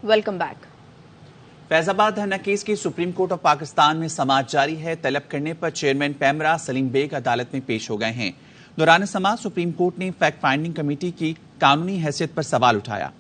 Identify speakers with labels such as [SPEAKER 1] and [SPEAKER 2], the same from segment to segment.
[SPEAKER 1] Welcome back.
[SPEAKER 2] Faizabad धरना case की supreme court of Pakistan में समाअत जारी है। तलब करने पर चेयरमैन पैमरा सलीम बेग अदालत में पेश हो गए हैं। दौरान समाअत सुप्रीम कोर्ट ने फैक्ट फाइंडिंग कमेटी की कानूनी हैसियत पर सवाल उठाया।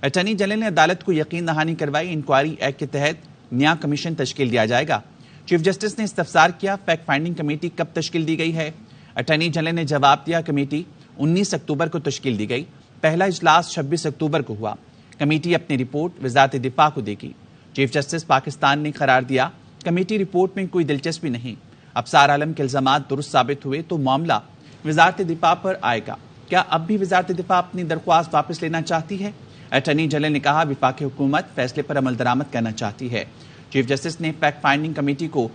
[SPEAKER 2] अटॉर्नी जनरल ने अदालत को यकीन दहानी करवाई। इंक्वायरी एक्ट के तहत न्याय कमीशन तश्कील दिया जाएगा। चीफ जस्टिस ने इस्तफसार किया, फैक्ट फाइंडिंग कमेटी कब तश्कील दी गई है। अटॉर्नी जनरल ने जवाब दिया, कमेटी 19 अक्टूबर को तश्कील दी गई। पहला इजलास 26 अक्टूबर को हुआ। कमेटी अपनी रिपोर्ट वजारत दिफा को देगी। चीफ जस्टिस पाकिस्तान ने करार दिया, कमेटी रिपोर्ट में कोई दिलचस्पी नहीं। अफसार आलम के इल्जामात दुरुस्त साबित हुए तो मामला वजारत दिफा पर आएगा। क्या अब भी वजारत दिफा अपनी दरख्वास्त वापस लेना चाहती है? अटॉर्नी जनरल ने कहा, वफाकी हुकूमत फैसले पर अमल दरामद करना चाहती है। चीफ जस्टिस ने फैक्ट फाइंडिंग कमेटी को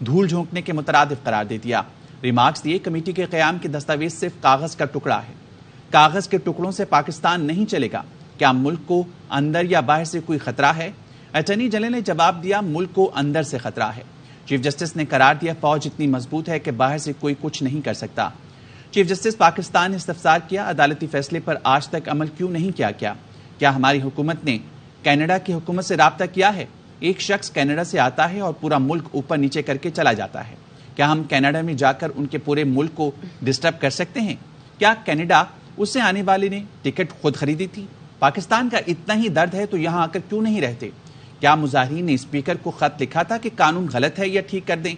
[SPEAKER 2] धूल झोंकने के मुतरादिफ करार दे दिया। रिमार्क्स दिए, कमेटी के क़याम के दस्तावेज सिर्फ कागज का टुकड़ा है। कागज के टुकड़ों से पाकिस्तान नहीं चलेगा। क्या मुल्क को अंदर या बाहर से कोई खतरा है? अटॉर्नी जनरल ने जवाब दिया, मुल्क को अंदर से खतरा है। चीफ जस्टिस ने करार दिया, फौज इतनी मजबूत है कि बाहर से कोई कुछ नहीं कर सकता। चीफ जस्टिस पाकिस्तान ने इस्तफसार किया, अदालती फैसले पर आज तक अमल क्यों नहीं किया गया? क्या हमारी हुकूमत ने कनाडा की हुकूमत से राब्ता किया है? एक शख्स कनाडा से आता है और पूरा मुल्क ऊपर नीचे करके चला जाता है। क्या हम कनाडा में जाकर उनके पूरे मुल्क को डिस्टर्ब कर सकते हैं? क्या कनाडा उससे आने वाले ने टिकट खुद खरीदी थी? पाकिस्तान का इतना ही दर्द है तो यहाँ आकर क्यों नहीं रहते? क्या मुजाहिरीन ने स्पीकर को खत लिखा था कि कानून गलत है या ठीक कर दें?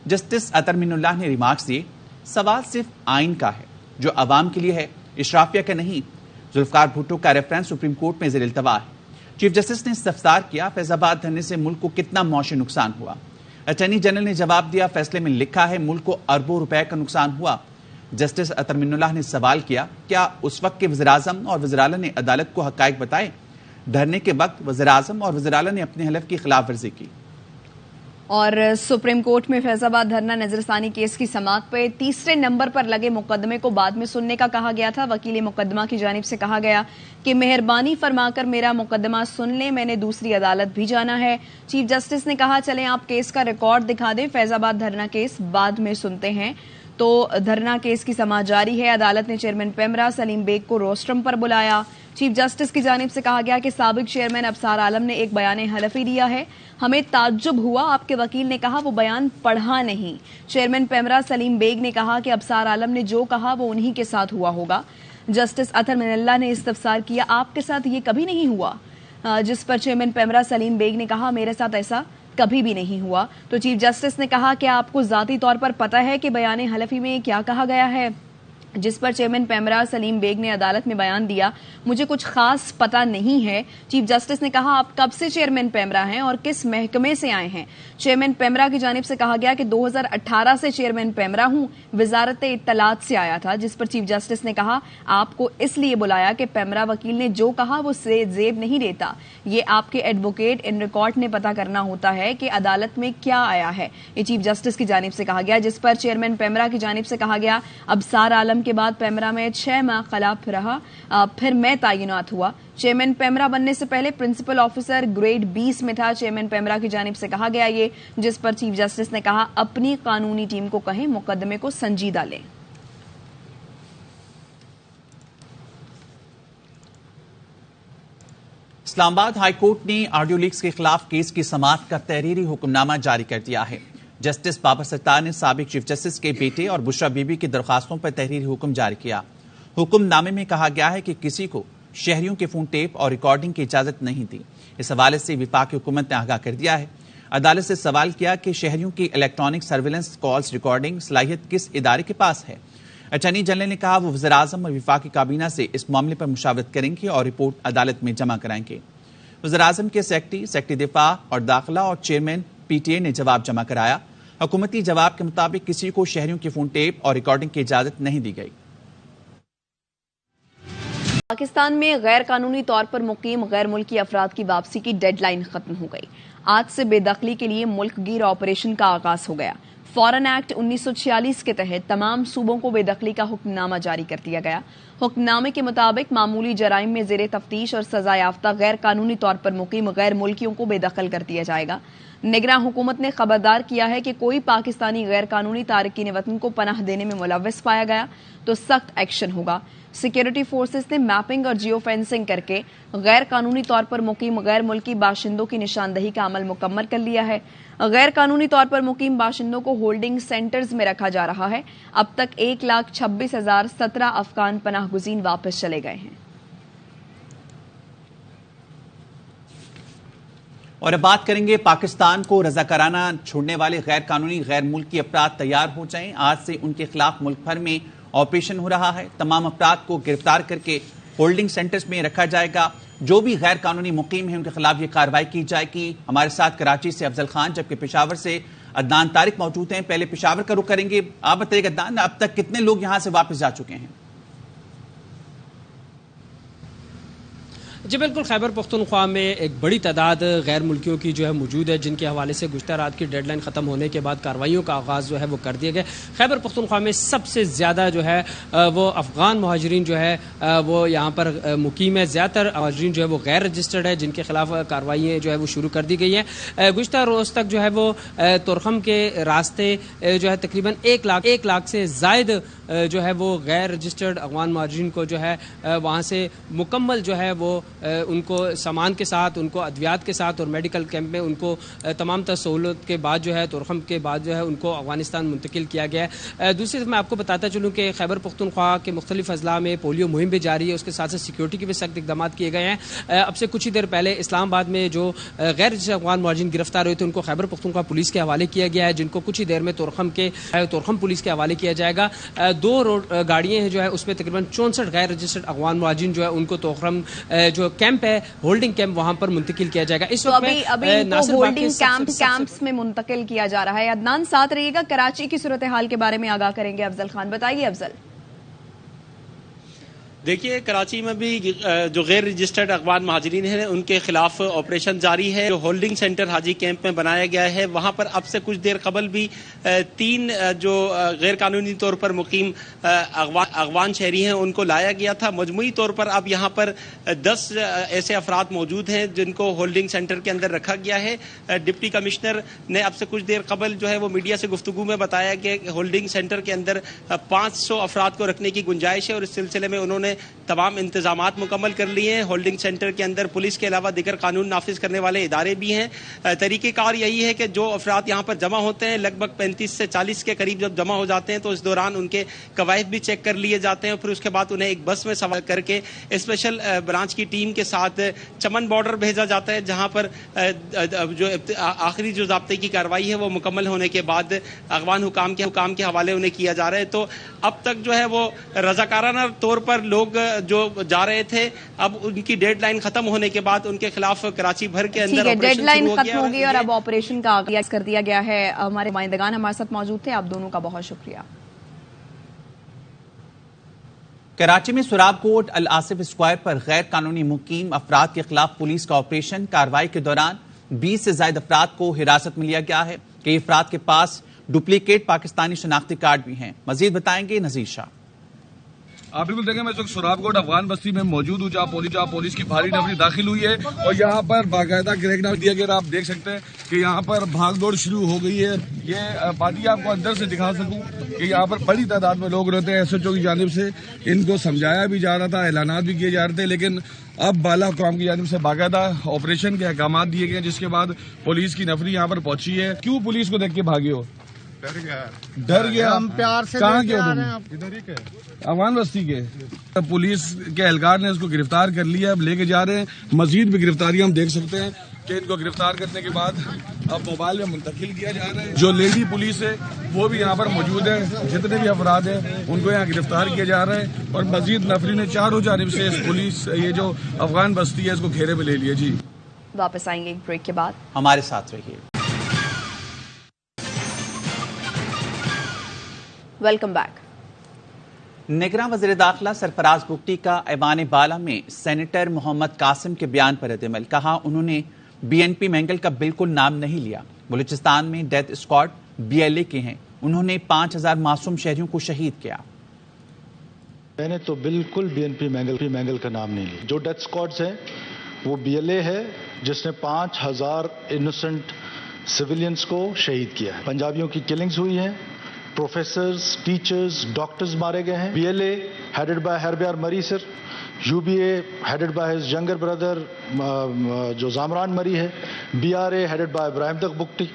[SPEAKER 2] जस्टिस अतर मिनुल्लाह ने रिमार्क्स दिए, सवाल सिर्फ आइन का है जो अवाम के लिए है, इशराफिया का नहीं। जुल्फकार भुट्टो का रेफरेंस सुप्रीम कोर्ट में ज़ेर-इल्तवा है। चीफ जस्टिस ने इस्तफसार किया, फैजाबाद धरने से मुल्क को कितना मुआशी नुकसान हुआ। अटॉर्नी जनरल ने जवाब दिया, फैसले में लिखा है मुल्क को अरबों रुपए का नुकसान हुआ। जस्टिस अतर मिनुल्लाह ने सवाल किया, क्या उस वक्त के वज़ीर-ए-आज़म और वज़ीर-ए-आला ने अदालत को हक़ाइक़ बताए? धरने के वक्त वज़ीर-ए-आज़म और वज़ीर-ए-आला ने अपने हलफ की खिलाफ वर्जी की।
[SPEAKER 1] और सुप्रीम कोर्ट में फैजाबाद धरना नजरसानी केस की समाअत पर तीसरे नंबर पर लगे मुकदमे को बाद में सुनने का कहा गया था। वकील मुकदमा की जानिब से कहा गया कि मेहरबानी फरमाकर मेरा मुकदमा सुन लें, मैंने दूसरी अदालत भी जाना है। चीफ जस्टिस ने कहा, चलें आप केस का रिकॉर्ड दिखा दें, फैजाबाद धरना केस बाद में सुनते हैं। तो धरना केस की समाअत जारी है। अदालत ने चेयरमैन पैमरा सलीम बेग को रोस्ट्रम पर बुलाया। चीफ जस्टिस की जानिब से कहा गया कि साबिक चेयरमैन अफसार आलम ने एक बयान हलफी दिया है। हमें ताज्जुब हुआ, आपके वकील ने कहा वो बयान पढ़ा नहीं। चेयरमैन पैमरा सलीम बेग ने कहा कि अफसार आलम ने जो कहा वो उन्हीं के साथ हुआ होगा। जस्टिस अतर मिनुल्लाह ने इस्तफसार किया, आपके साथ ये कभी नहीं हुआ? जिस पर चेयरमैन पैमरा सलीम बेग ने कहा, मेरे साथ ऐसा कभी भी नहीं हुआ। तो चीफ जस्टिस ने कहा कि आपको जाती तौर पर पता है कि बयान हलफी में क्या कहा गया है? जिस पर चेयरमैन पैमरा सलीम बेग ने अदालत में बयान दिया, मुझे कुछ खास पता नहीं है। चीफ जस्टिस ने कहा, आप कब से चेयरमैन पैमरा हैं और किस महकमे से आए हैं? चेयरमैन पैमरा की जानिब से कहा गया कि 2018 से चेयरमैन पैमरा हूं, वजारत इत्तलात से आया था। जिस पर चीफ जस्टिस ने कहा, आपको इसलिए बुलाया कि पैमरा वकील ने जो कहा वो जेब नहीं देता। ये आपके एडवोकेट इन रिकॉर्ड ने पता करना होता है कि अदालत में क्या आया है। ये चीफ जस्टिस की जानिब से कहा गया। जिस पर चेयरमैन पैमरा की जानिब से कहा गया, अफसार आलम के बाद पैमरा में 6 माह खिलाफ रहा, फिर मैं तैनात हुआ। चेयरमैन पैमरा बनने से पहले प्रिंसिपल ऑफिसर ग्रेड 20 में था। चेयरमैन पैमरा की जानिब से कहा गया ये। जिस पर चीफ जस्टिस ने कहा, अपनी कानूनी टीम को कहें मुकदमे को संजीदा लें।
[SPEAKER 2] इस्लामाबाद हाईकोर्ट ने ऑडियो लीक्स के खिलाफ केस की समाअत का तहरीरी हुक्मनामा जारी कर दिया है। जस्टिस बाबर सत्तार ने साबिक चीफ जस्टिस के बेटे और बुशरा बीबी की दरखास्तों पर तहरीरी हुक्म जारी किया। हुक्मनामे में कहा गया है कि किसी को शहरियों के फोन टेप और रिकॉर्डिंग की इजाजत नहीं थी। इस हवाले से वफाकी हुकूमत ने आगाह कर दिया है। अदालत से सवाल किया कि शहरियों की इलेक्ट्रॉनिक सर्विलेंस कॉल्स रिकॉर्डिंग सलाहियत किस इदारे के पास है। अटॉर्नी जनरल ने कहा, वो वज़ीर-ए-आज़म और वफाकी काबीना से इस मामले पर मुशावरत करेंगे और रिपोर्ट अदालत में जमा कराएंगे। वज़ीर-ए-आज़म के सेक्रेटरी दिफा और दाखिला और चेयरमैन PTA ने जवाब जमा कराया। हुकूमती जवाब के मुताबिक किसी को शहरियों की फोन टेप और रिकॉर्डिंग की इजाजत नहीं दी गई।
[SPEAKER 1] पाकिस्तान में गैर कानूनी तौर पर मुकीम गैर मुल्की अफराद की वापसी की डेडलाइन खत्म हो गई। आज से बेदखली के लिए मुल्क गिर ऑपरेशन का आगाज हो गया। फॉरेन एक्ट 1946 के तहत तमाम सूबों को बेदखली का हुक्मनामा जारी कर दिया गया। हुक्मनामे के मुताबिक मामूली जराइम में ज़ेरे तफ्तीश और सजा याफ्ता गैर कानूनी तौर पर मुकीम गैर मुल्कियों को बेदखल कर दिया जाएगा। निगरान हुकूमत ने खबरदार किया है कि कोई पाकिस्तानी गैर कानूनी तारकीन वतन को पनाह देने में मुलव्वस पाया गया तो सख्त एक्शन होगा। सिक्योरिटी फोर्सेस ने मैपिंग और जियो फेंसिंग करके गैर कानूनी तौर पर मुकीम गैर मुल्की बाशिंदों की निशानदही का अमल मुकम्मल कर लिया है। गैर कानूनी तौर पर मुकीम बाशिंदों को होल्डिंग सेंटर्स में रखा जा रहा है। अब तक 1,26,017 अफगान पनाह गुज़ीन वापस चले गए हैं।
[SPEAKER 2] और अब बात करेंगे पाकिस्तान को रजाकाराना छोड़ने वाले गैर कानूनी गैर मुल्की अफराद तैयार हो जाएं। आज से उनके खिलाफ मुल्क भर में ऑपरेशन हो रहा है। तमाम अफराद को गिरफ्तार करके होल्डिंग सेंटर्स में रखा जाएगा। जो भी गैर कानूनी मुकीम है उनके खिलाफ ये कार्रवाई की जाएगी। हमारे साथ कराची से अफजल खान जबकि पेशावर से अदनान तारिक मौजूद हैं। पहले पेशावर का रुख करेंगे। आप बताइएगा अदनान, अब तक कितने लोग यहां से वापस जा चुके हैं?
[SPEAKER 3] जी बिल्कुल, खैबर पख्तूनख्वा में एक बड़ी तादाद गैर मुल्कियों की जो है मौजूद है, जिनके हवाले से गुज़श्ता रात की डेडलाइन ख़त्म होने के बाद कार्रवाइयों का आगाज़ जो है वो कर दिया गया। खैबर पख्तूनख्वा में सबसे ज़्यादा जो है वो अफ़गान महाजरीन जो है वो यहाँ पर मुकीम है। ज़्यादातर महाजरीन जो है वो गैर रजिस्टर्ड है, जिनके खिलाफ कार्रवाइयाँ जो है वो शुरू कर दी गई हैं। गुज़श्ता रोज़ तक जो है वो तुरखम के रास्ते जो है तकरीबन 1 लाख से ज़ायद जो है वो गैर रजिस्टर्ड अफ़गान महाजरीन को जो है वहाँ से मुकम्मल जो है वो उनको सामान के साथ, उनको अद्वियात के साथ और मेडिकल कैंप में उनको तमाम तर सहूलत के बाद जो है तुरखम के बाद जो है उनको अफगानिस्तान मुंतकिल किया गया है। दूसरी तरफ मैं आपको बताता चलूँ कि खैबर पख्तूनख्वा के मुख्तलिफ अजला में पोलियो मुहिम भी जारी है। उसके साथ साथ सिक्योरिटी के भी सख्त इकदाम किए गए हैं। अब से कुछ ही देर पहले इस्लामाबाद में जो गैर रजिस्टर्ड अफगान महाजरीन गिरफ्तार हुए थे उनको खैबर पख्तूनख्वा पुलिस के हवाले किया गया है, जिनको कुछ ही देर में तुरखम पुलिस के हवाले किया जाएगा। 2 गाड़ियाँ हैं जो है उसमें तकरीबन 64 गैर रजिस्टर्ड अफगान महाजरीन जो है उनको तुरखम जो कैंप है, होल्डिंग कैंप, वहां पर मुंतकिल किया जाएगा। इस वक्त
[SPEAKER 1] अभी होल्डिंग कैंप्स में मुंतकिल किया जा रहा है। अदनान साथ रहिएगा, कराची की सूरत हाल के बारे में आगाह करेंगे अफजल खान। बताइए अफजल।
[SPEAKER 4] देखिए, कराची में भी जो गैर रजिस्टर्ड अफगान महाजरीन हैं उनके खिलाफ ऑपरेशन जारी है। जो होल्डिंग सेंटर हाजी कैंप में बनाया गया है वहां पर अब से कुछ देर कबल भी 3 जो गैर कानूनी तौर पर मुकीम अफगान शहरी हैं उनको लाया गया था। मजमूई तौर पर अब यहाँ पर 10 ऐसे अफराद मौजूद हैं जिनको होल्डिंग सेंटर के अंदर रखा गया है। डिप्टी कमिश्नर ने अब से कुछ देर कबल जो है वो मीडिया से गुफ्तगू में बताया कि होल्डिंग सेंटर के अंदर 500 अफराद को रखने की गुंजाइश है और इस सिलसिले में उन्होंने तमाम इंतजामात मुकम्मल कर लिए हैं। होल्डिंग सेंटर के अंदर पुलिस के अलावा दीगर कानून नाफिज करने वाले इदारे भी हैं। तरीक़ेकार यही है कि जो अफराद यहाँ पर जमा होते हैं लगभग 35 से 40 के करीब जब जमा हो जाते हैं तो इस दौरान उनके कवायद भी चेक कर लिए जाते हैं। फिर उसके बाद उन्हें एक बस में सवार करके स्पेशल ब्रांच की टीम के साथ चमन बॉर्डर भेजा जाता है, जहाँ पर जो आखिरी जो ज़ाब्ते की कार्रवाई है वो मुकम्मल होने के बाद अफगान हुकाम के हवाले उन्हें किया जा रहा है। तो अब तक जो है वो रज़ाकाराना तौर पर लोग जो जा रहे थे, अब उनकी डेडलाइन खत्म होने के बाद उनके खिलाफ कराची भर के अंदर
[SPEAKER 1] डेडलाइन खत्म हो गई और अब ऑपरेशन का आगाज कर दिया गया है। हमारे नुमाइंदगान हमारे साथ मौजूद थे, आप दोनों का बहुत शुक्रिया।
[SPEAKER 2] कराची में सुराबकोट अल आसिफ स्क्वायर पर गैर कानूनी मुकीम अफराद के खिलाफ पुलिस का ऑपरेशन। कार्रवाई के दौरान 20 से ज्यादा अफराद को हिरासत में लिया गया है। कई अफराद के पास डुप्लीकेट पाकिस्तानी शनाख्ती कार्ड भी हैं। मजीद बताएंगे नजीर शाह।
[SPEAKER 5] आप बिल्कुल देखें, मैं इस वक्त सुराबकोट अफगान बस्ती में मौजूद हूँ, जहाँ पुलिस की भारी नफरी दाखिल हुई है और यहाँ पर बाकायदा क्रैकडाउन दिया गया। आप देख सकते हैं कि यहाँ पर भागदौड़ शुरू हो गई है। ये बात आपको अंदर से दिखा सकूं कि यहाँ पर बड़ी तादाद में लोग रहते हैं। SHO की जानिब से इनको समझाया भी जा रहा था, ऐलानात भी किए जा रहे थे, लेकिन अब बाला हुकाम की जानिब से बाकायदा ऑपरेशन के अहकाम दिए गए, जिसके बाद पुलिस की नफरी यहाँ पर पहुंची है। क्यों पुलिस को देख के भागे हो? डर गया। हम प्यार से कहाँ के तुम? अफगान बस्ती के। पुलिस के एहलकार ने इसको गिरफ्तार कर लिया, अब लेके जा रहे हैं। मजीद भी गिरफ्तारियां हम देख सकते हैं कि इनको गिरफ्तार करने के बाद अब मोबाइल में मुंतकिल किया जा रहा है। जो लेडी पुलिस है वो भी यहाँ पर मौजूद है। जितने भी अफराद हैं उनको यहाँ गिरफ्तार किया जा रहा है और मजीद नफरी ने चारों जानिब से इस पुलिस ये जो अफगान बस्ती है इसको घेरे में ले लिया। जी
[SPEAKER 1] वापस आएंगे एक ब्रेक के बाद,
[SPEAKER 2] हमारे साथ रहिए।
[SPEAKER 1] Welcome back.
[SPEAKER 2] निगरान वज़ीर दाखिला सरफराज बुगटी का ऐवान बाला में सेनेटर मोहम्मद कासिम के बयान पर रद्द-ए-अमल। कहा उन्होंने BNP मैंगल का बिल्कुल नाम नहीं लिया। बलूचिस्तान में डेथ स्क्वाड BLA के हैं। उन्होंने 5000 मासूम शहरियों को शहीद किया।
[SPEAKER 6] میں نے تو بالکل BNP مینگل کا نام نہیں لیا. جو ڈیتھ اسکواڈز ہیں وہ BLA ہے جس نے 5000 انوسنٹ سویلینز کو شہید کیا ہے. پنجابیوں کی کلنگز ہوئی ہیں, پروفیسرز, ٹیچرز, ڈاکٹرز مارے گئے ہیں. BLA headed by Hyrbyair Marri sir, UBA headed by his younger brother جو زامران مری ہے, BRA headed by Brahamdagh Bugti,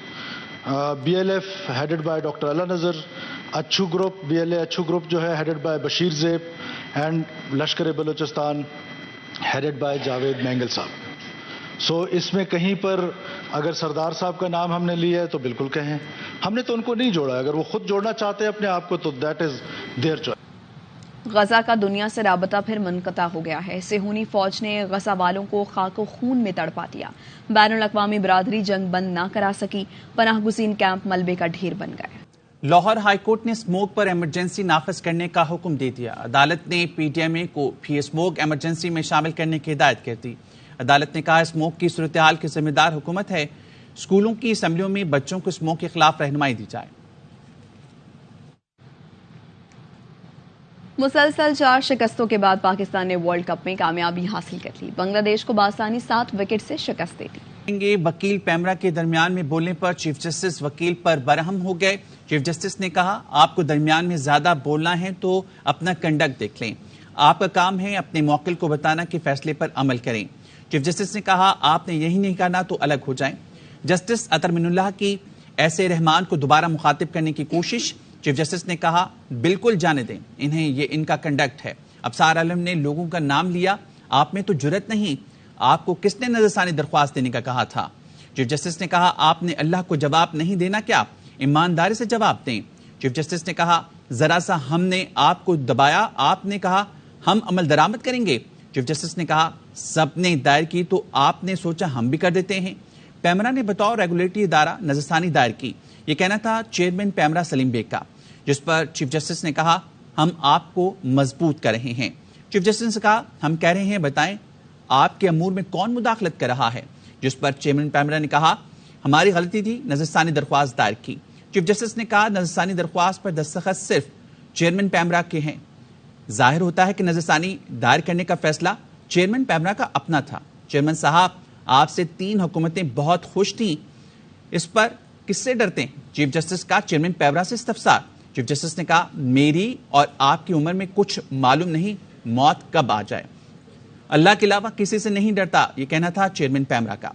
[SPEAKER 6] BLF headed by doctor Allah Nazar, Achhu group BLA Achhu group جو ہے headed by Bashir Zeb, and Lashkar Balochistan headed by Javed Mengal Sahib. So اس میں کہیں پر اگر سردار صاحب کا نام ہم نے لیا ہے تو بالکل کہیں, ہم نے تو ان کو نہیں جوڑا. اگر وہ خود جوڑنا چاہتے ہیں اپنے آپ کو تو that is there choice.
[SPEAKER 1] Gaza کا دنیا سے رابطہ پھر منقطع ہو گیا ہے. صہیونی فوج نے غزہ والوں کو خاک و خون میں تڑپا دیا. بین الاقوامی برادری جنگ بند نہ کرا سکی. پناہ گزین کیمپ ملبے کا ڈھیر بن گئے.
[SPEAKER 2] لاہور ہائی کورٹ نے اسموک پر ایمرجنسی نافذ کرنے کا حکم دے دیا. عدالت نے PTMA کو بھی اسموک ایمرجنسی میں شامل کرنے کی ہدایت کر دی. عدالت نے کہا اسموک کی صورتحال کی ذمہ دار حکومت ہے. اسکولوں کی اسمبلیوں میں بچوں کو اسموک کے خلاف رہنمائی دی جائے.
[SPEAKER 1] مسلسل 4 شکستوں کے بعد پاکستان نے ورلڈ کپ میں کامیابی حاصل کر لی. بنگلہ دیش کو بآسانی 7 وکٹ سے شکست دے دی.
[SPEAKER 2] وکیل پیمرا کے درمیان میں بولنے پر چیف جسٹس وکیل پر برہم ہو گئے. چیف جسٹس نے کہا آپ کو درمیان میں زیادہ بولنا ہے تو اپنا کنڈکٹ دیکھ لیں. آپ کا کام ہے اپنے موکل کو بتانا کہ فیصلے پر عمل کریں. چیف جسٹس نے کہا آپ نے یہی نہیں کرنا تو الگ ہو جائیں. جسٹس اطہر من اللہ کی ایسے رحمان کو دوبارہ مخاطب کرنے کی کوشش. چیف جسٹس نے کہا بالکل جانے دیں انہیں, یہ ان کا کنڈکٹ ہے. ابصار عالم نے لوگوں کا نام لیا, آپ میں تو جرت نہیں, آپ کو کس نے نظر ثانی درخواست دینے کا کہا تھا. چیف جسٹس نے کہا آپ نے اللہ کو جواب نہیں دینا کیا, ایمانداری سے جواب دیں. چیف جسٹس نے کہا ذرا سا ہم نے آپ کو دبایا, آپ نے کہا ہم عمل درآمد کریں گے. چیف جسٹس نے کہا سب نے دائر کی تو آپ نے سوچا ہم بھی کر دیتے ہیں. پیمرا نے بطور ریگولیٹری ادارہ نظر ثانی دائر کی. یہ کہنا تھا چیئرمین پیمرا سلیم بیگ کا, جس پر چیف جسٹس نے کہا ہم آپ کو مضبوط کر رہے ہیں. چیف جسٹس نے کہا ہم کہہ رہے ہیں بتائیں آپ کے امور میں کون مداخلت کر رہا ہے, جس پر چیئرمین پیمرا نے کہا ہماری غلطی تھی, نظر ثانی درخواست دائر کی. چیف جسٹس نے کہا نظر ثانی درخواست پر دستخط صرف چیئرمین پیمرا کے ہیں. ظاہر ہوتا ہے کہ نظر ثانی دائر کرنے کا فیصلہ چیئرمین پیمرا کا اپنا تھا. چیئرمین صاحب آپ سے 3 حکومتیں بہت خوش تھیں, اس پر کس سے ڈرتے ہیں. چیف جسٹس کا چیئرمین پیمرا سے استفسار. چیف جسٹس نے کہا میری اور آپ کی عمر میں کچھ معلوم نہیں موت کب آ جائے. اللہ کے علاوہ کسی سے نہیں ڈرتا, یہ کہنا تھا چیئرمین پیمرا کا.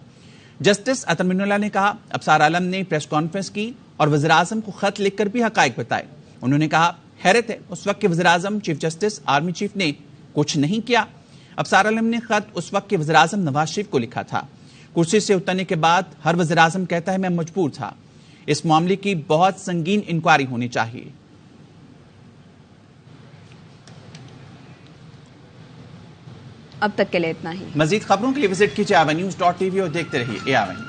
[SPEAKER 2] جسٹس اطہر من اللہ نے کہا ابصار عالم نے پریس کانفرنس کی اور وزیراعظم کو خط لکھ کر بھی حقائق بتائے. انہوں نے کہا حیرت ہے اس وقت کے وزیراعظم چیف جسٹس آرمی چیف نے کچھ نہیں کیا. ابصار عالم نے خط اس وقت کے وزیراعظم نواز شریف کو لکھا تھا. کرسی سے اترنے کے بعد ہر وزیراعظم کہتا ہے میں مجبور تھا, اس معاملے کی بہت سنگین انکوائری ہونی چاہیے.
[SPEAKER 1] اب تک کے لیے اتنا ہی.
[SPEAKER 2] مزید خبروں کے لیے وزٹ کیجیے AWNews.tv اور دیکھتے رہیے AWN.